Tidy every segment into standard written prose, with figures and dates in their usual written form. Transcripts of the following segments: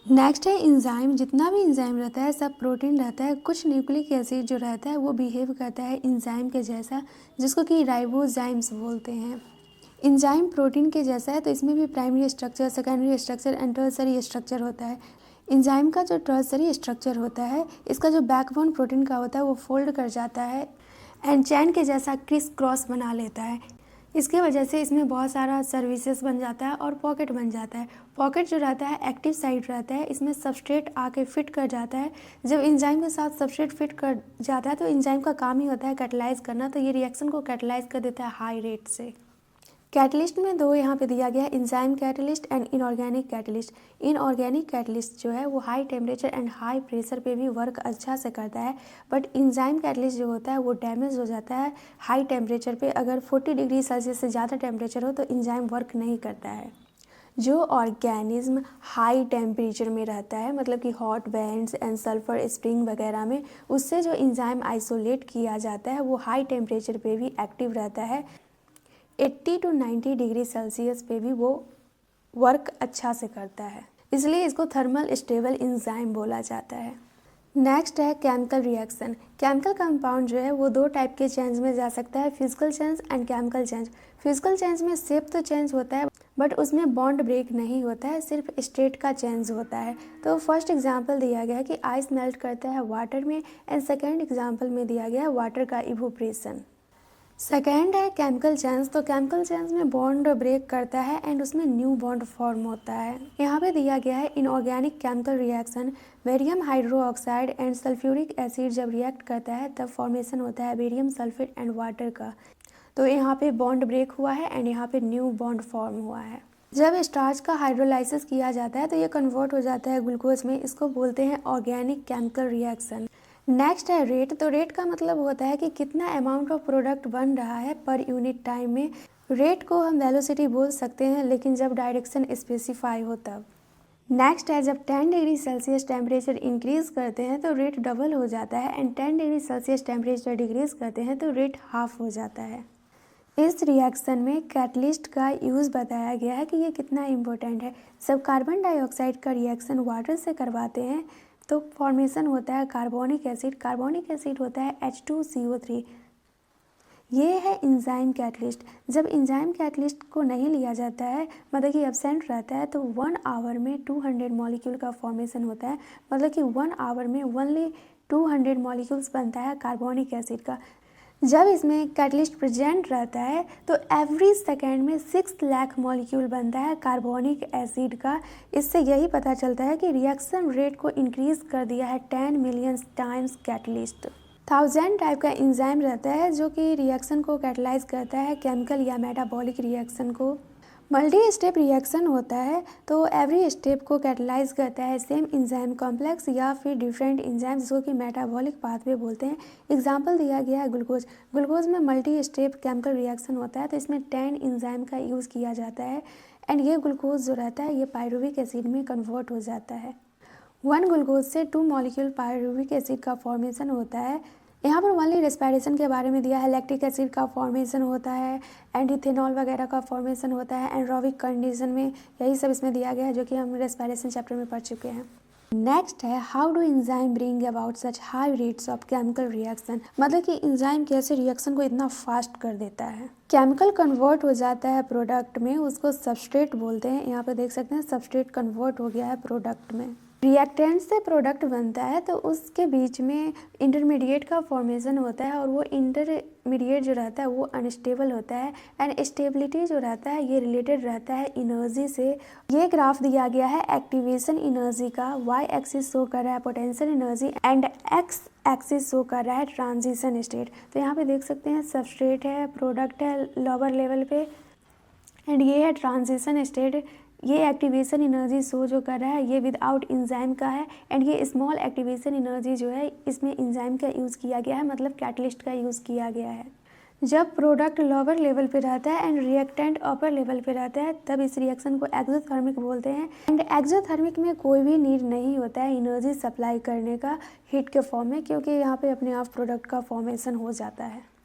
Next है enzyme. जितना भी इंजाइम रहता है सब प्रोटीन रहता है। कुछ न्यूक्लिक एसिड जो रहता है वो बिहेव करता है इंजाइम के जैसा, जिसको कि राइबोजाइम्स बोलते हैं। इंजाइम प्रोटीन के जैसा है तो इसमें भी primary structure, secondary structure and tertiary structure होता है। इंजाइम का जो टर्सरी स्ट्रक्चर होता है, इसका जो बैकबोन प्रोटीन का होता है वो फोल्ड कर जाता है एंड चैन के जैसा क्रिस क्रॉस बना लेता है। इसके वजह से इसमें बहुत सारा सर्विसेज बन जाता है और पॉकेट बन जाता है। पॉकेट जो रहता है एक्टिव साइट रहता है, इसमें सबस्ट्रेट आके फिट कर जाता है। जब इंजाइम के साथ सबस्ट्रेट फिट कर जाता है तो इंजाइम का काम ही होता है कैटलाइज करना, तो ये रिएक्शन को कैटलाइज कर देता है हाई रेट से। कैटलिस्ट में दो यहाँ पे दिया गया है, enzyme catalyst and inorganic catalyst. Inorganic catalyst जो है वो high temperature and high pressure पे भी वर्क अच्छा से करता है, बट इंजाइम कैटलिस्ट जो होता है वो डैमेज हो जाता है हाई टेम्परेचर पे। अगर 40 डिग्री सेल्सियस से ज़्यादा टेम्परेचर हो तो इंजाइम वर्क नहीं करता है। जो ऑर्गेनिज्म हाई टेम्परेचर में रहता है, मतलब कि hot vents and sulphur spring वगैरह में, उससे जो इंजाइम आइसोलेट किया जाता है वो हाई टेम्परेचर पे भी एक्टिव रहता है। 80 to 90 डिग्री सेल्सियस पे भी वो वर्क अच्छा से करता है, इसलिए इसको थर्मल स्टेबल इंजाइम बोला जाता है। नेक्स्ट है केमिकल रिएक्शन। केमिकल कंपाउंड जो है वो दो टाइप के चेंज में जा सकता है, physical change and chemical change. Physical change में शेप तो चेंज होता है बट उसमें बॉन्ड ब्रेक नहीं होता है, सिर्फ स्टेट का चेंज होता है। तो फर्स्ट एग्जांपल दिया गया है कि आइस मेल्ट करता है वाटर में, एंड सेकेंड एग्जांपल में दिया गया है वाटर का इवोपरेशन। सेकेंड है केमिकल चेंज। तो केमिकल चेंज में बॉन्ड ब्रेक करता है एंड उसमें न्यू बॉन्ड फॉर्म होता है। यहाँ पे दिया गया है inorganic chemical reaction. Barium hydroxide and sulphuric acid जब रिएक्ट करता है तब फॉर्मेशन होता है बेरियम सल्फेट एंड वाटर का। तो यहाँ पे बॉन्ड ब्रेक हुआ है एंड यहाँ पे न्यू बॉन्ड फॉर्म हुआ है। जब स्टार्च का हाइड्रोलाइसिस किया जाता है तो ये कन्वर्ट हो जाता है ग्लूकोज में, इसको बोलते हैं ऑर्गेनिक केमिकल रिएक्शन। नेक्स्ट है रेट। तो रेट का मतलब होता है कि कितना अमाउंट ऑफ प्रोडक्ट बन रहा है पर यूनिट टाइम में। रेट को हम वेलोसिटी बोल सकते हैं, लेकिन जब डायरेक्शन स्पेसिफाई हो तब। नेक्स्ट है जब 10 डिग्री सेल्सियस टेम्परेचर इंक्रीज करते हैं तो रेट डबल हो जाता है, and 10 degree Celsius temperature decrease करते हैं तो रेट हाफ हो जाता है। इस रिएक्शन में कैटलिस्ट का यूज़ बताया गया है कि ये कितना इम्पोर्टेंट है। जब कार्बन डाइऑक्साइड का रिएक्शन वाटर से करवाते हैं तो फॉर्मेशन होता है कार्बोनिक एसिड। कार्बोनिक एसिड होता है H2CO3। ये है इंजाइम कैटलिस्ट। जब इंजाइम कैटलिस्ट को नहीं लिया जाता है, मतलब कि एब्सेंट रहता है, तो 1 आवर में 200 मॉलिक्यूल का फॉर्मेशन होता है। मतलब कि 1 आवर में ओनली 200 मॉलिक्यूल्स बनता है कार्बोनिक एसिड का। जब इसमें कैटलिस्ट प्रेजेंट रहता है तो एवरी सेकेंड में 6 लाख मॉलिक्यूल बनता है कार्बोनिक एसिड का। इससे यही पता चलता है कि रिएक्शन रेट को इंक्रीज कर दिया है 10 मिलियन टाइम्स कैटलिस्ट। 1000 टाइप का इंजाइम रहता है जो कि रिएक्शन को कैटलाइज करता है, केमिकल या मेटाबॉलिक रिएक्शन को। मल्टी स्टेप रिएक्शन होता है तो एवरी स्टेप को कैटलाइज करता है सेम इंजाइम कॉम्प्लेक्स या फिर डिफरेंट इंजाइम, जिसको कि मेटाबॉलिक पाथवे बोलते हैं। एग्जांपल दिया गया है ग्लूकोज। ग्लूकोज में मल्टी स्टेप केमिकल रिएक्शन होता है तो इसमें 10 इंजाइम का यूज़ किया जाता है, एंड ये ग्लूकोज जो रहता है ये पायरुविक एसिड में कन्वर्ट हो जाता है। 1 ग्लूकोज से 2 मॉलिक्यूल पायरुविक एसिड का फॉर्मेशन होता है। यहाँ पर ओनली रेस्पिरेशन के बारे में दिया है। लैक्टिक एसिड का फॉर्मेशन होता है एंड इथेनॉल वगैरह का फॉर्मेशन होता है एनरोबिक कंडीशन में, यही सब इसमें दिया गया है जो कि हम रेस्पिरेशन चैप्टर में पढ़ चुके हैं। नेक्स्ट है how do enzyme bring about such high rates of chemical reaction. मतलब कि इंजाइम कैसे रिएक्शन को इतना फास्ट कर देता है। केमिकल कन्वर्ट हो जाता है प्रोडक्ट में, उसको सबस्ट्रेट बोलते हैं। यहाँ पे देख सकते हैं सबस्ट्रेट कन्वर्ट हो गया है प्रोडक्ट में। रिएक्टेंट से प्रोडक्ट बनता है तो उसके बीच में इंटरमीडिएट का फॉर्मेशन होता है, और वो इंटरमीडिएट जो रहता है वो अनस्टेबल होता है, एंड स्टेबिलिटी जो रहता है ये रिलेटेड रहता है एनर्जी से। ये ग्राफ दिया गया है एक्टिवेशन एनर्जी का। वाई एक्सिस शो कर रहा है potential energy and x axis show कर रहा है ट्रांजिशन स्टेट। तो यहाँ पे देख सकते हैं सबस्ट्रेट है, प्रोडक्ट है लोअर लेवल पे, एंड ये है ट्रांजिशन स्टेट। ये एक्टिवेशन एनर्जी शो जो कर रहा है ये विदाउट इंजाइम का है, एंड ये स्मॉल एक्टिवेशन एनर्जी जो है इसमें इंजाइम का यूज़ किया गया है, मतलब कैटलिस्ट का यूज़ किया गया है। जब प्रोडक्ट लोअर लेवल पे रहता है एंड रिएक्टेंट अपर लेवल पे रहता है तब इस रिएक्शन को एक्सोथर्मिक बोलते हैं, एंड एक्सोथर्मिक में कोई भी नीड नहीं होता है एनर्जी सप्लाई करने का हीट के फॉर्म में, क्योंकि यहाँ पे अपने आप प्रोडक्ट का फॉर्मेशन हो जाता है।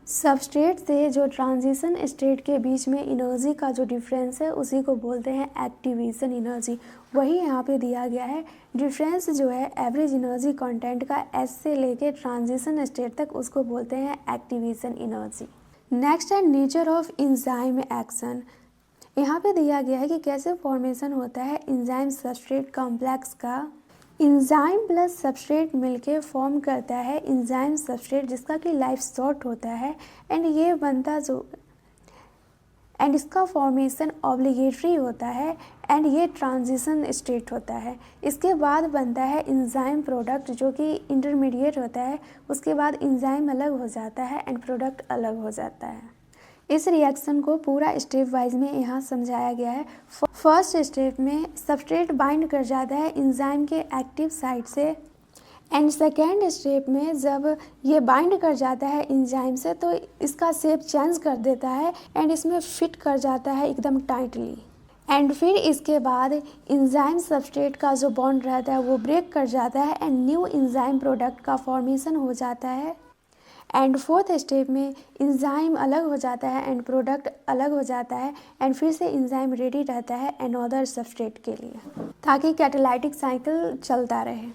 सबस्ट्रेट से जो ट्रांजिशन स्टेट के बीच में एनर्जी का जो डिफरेंस है उसी को बोलते हैं एक्टिवेशन एनर्जी। वही यहाँ पे दिया गया है। डिफरेंस जो है एवरेज एनर्जी कंटेंट का एस से लेके ट्रांजिशन स्टेट तक, उसको बोलते हैं एक्टिवेशन एनर्जी। नेक्स्ट है नेचर ऑफ एंजाइम एक्शन। यहाँ पे दिया गया है कि कैसे फॉर्मेशन होता है एंजाइम सबस्ट्रेट कॉम्प्लेक्स का। एंजाइम प्लस सबस्ट्रेट मिलके फॉर्म करता है एंजाइम सबस्ट्रेट, जिसका कि लाइफ शॉर्ट होता है एंड इसका फॉर्मेशन ऑब्लिगेटरी होता है एंड ये ट्रांजिशन स्टेट होता है। इसके बाद बनता है एंजाइम प्रोडक्ट, जो कि इंटरमीडिएट होता है। उसके बाद एंजाइम अलग हो जाता है एंड प्रोडक्ट अलग हो जाता है। इस रिएक्शन को पूरा स्टेप वाइज में यहाँ समझाया गया है। फर्स्ट स्टेप में सबस्ट्रेट बाइंड कर जाता है एंजाइम के एक्टिव साइट से एंड सेकेंड स्टेप में जब ये बाइंड कर जाता है एंजाइम से तो इसका शेप चेंज कर देता है एंड इसमें फिट कर जाता है एकदम टाइटली। एंड फिर इसके बाद एंजाइम सबस्ट्रेट का जो बॉन्ड रहता है वो ब्रेक कर जाता है एंड न्यू एंजाइम प्रोडक्ट का फॉर्मेशन हो जाता है। एंड फोर्थ स्टेप में एंजाइम अलग हो जाता है एंड प्रोडक्ट अलग हो जाता है एंड फिर से एंजाइम रेडी रहता है अनदर सबस्ट्रेट के लिए, ताकि कैटालाइटिक साइकिल चलता रहे।